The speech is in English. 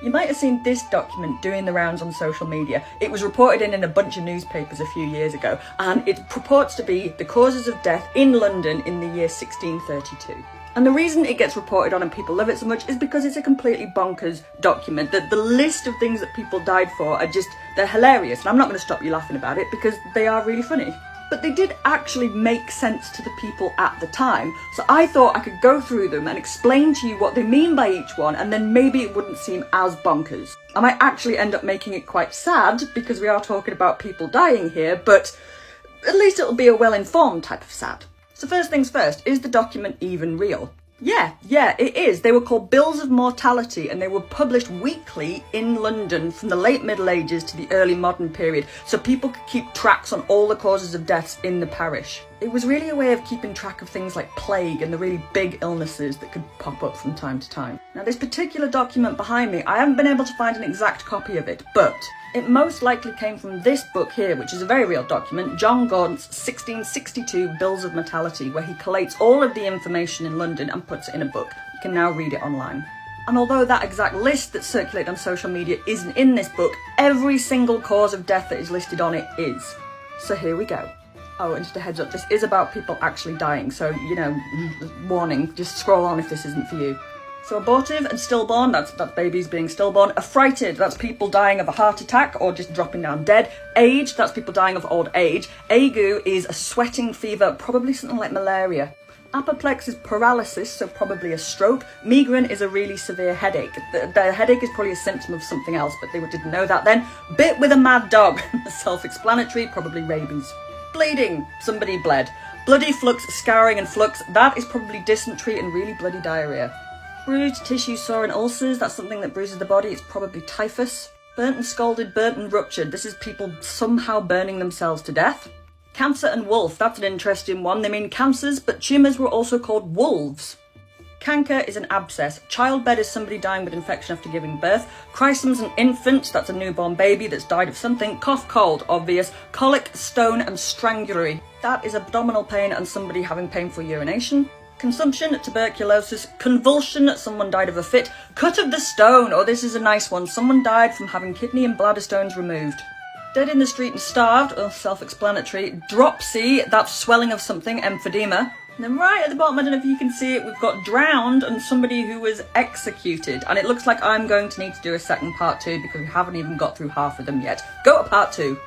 You might have seen this document doing the rounds on social media. It was reported in a bunch of newspapers a few years ago, and it purports to be the causes of death in London in the year 1632. And the reason it gets reported on and people love it so much is because it's a completely bonkers document. The list of things that people died for are just, they're hilarious. And I'm not going to stop you laughing about it because they are really funny. But they did actually make sense to the people at the time. So I thought I could go through them and explain to you what they mean by each one, and then maybe it wouldn't seem as bonkers. I might actually end up making it quite sad because we are talking about people dying here, but at least it'll be a well-informed type of sad. So first things first, is the document even real? Yeah, it is. They were called Bills of Mortality, and they were published weekly in London from the late Middle Ages to the early modern period, so people could keep tracks on all the causes of deaths in the parish. It was really a way of keeping track of things like plague and the really big illnesses that could pop up from time to time. Now, this particular document behind me, I haven't been able to find an exact copy of it, but it most likely came from this book here, which is a very real document, John Gaunt's 1662 Bills of Mortality, where he collates all of the information in London and puts it in a book. You can now read it online. And although that exact list that's circulated on social media isn't in this book, every single cause of death that is listed on it is. So here we go. Oh, and just a heads up, this is about people actually dying, so, you know, warning, just scroll on if this isn't for you. So abortive and stillborn, that's babies being stillborn. Affrighted, that's people dying of a heart attack or just dropping down dead. Age, that's people dying of old age. Ague is a sweating fever, probably something like malaria. Apoplex is paralysis, so probably a stroke. Migraine is a really severe headache. The headache is probably a symptom of something else, but they didn't know that then. Bit with a mad dog, self-explanatory, probably rabies. Bleeding, somebody bled. Bloody flux, scouring and flux, that is probably dysentery and really bloody diarrhea. Bruised tissue, sore and ulcers, that's something that bruises the body, it's probably typhus. Burnt and scalded, burnt and ruptured, this is people somehow burning themselves to death. Cancer and wolf, that's an interesting one. They mean cancers, but tumours were also called wolves. Canker is an abscess. Childbed is somebody dying with infection after giving birth. Chrysome's an infant, that's a newborn baby that's died of something. Cough, cold, obvious. Colic, stone and strangulary. That is abdominal pain and somebody having painful urination. Consumption, tuberculosis. Convulsion, someone died of a fit. Cut of the stone, oh this is a nice one. Someone died from having kidney and bladder stones removed. Dead in the street and starved, oh self-explanatory. Dropsy, that's swelling of something, emphysema. And then right at the bottom, I don't know if you can see it, we've got drowned and somebody who was executed. And it looks like I'm going to need to do a second part 2 because we haven't even got through half of them yet. Go to part 2.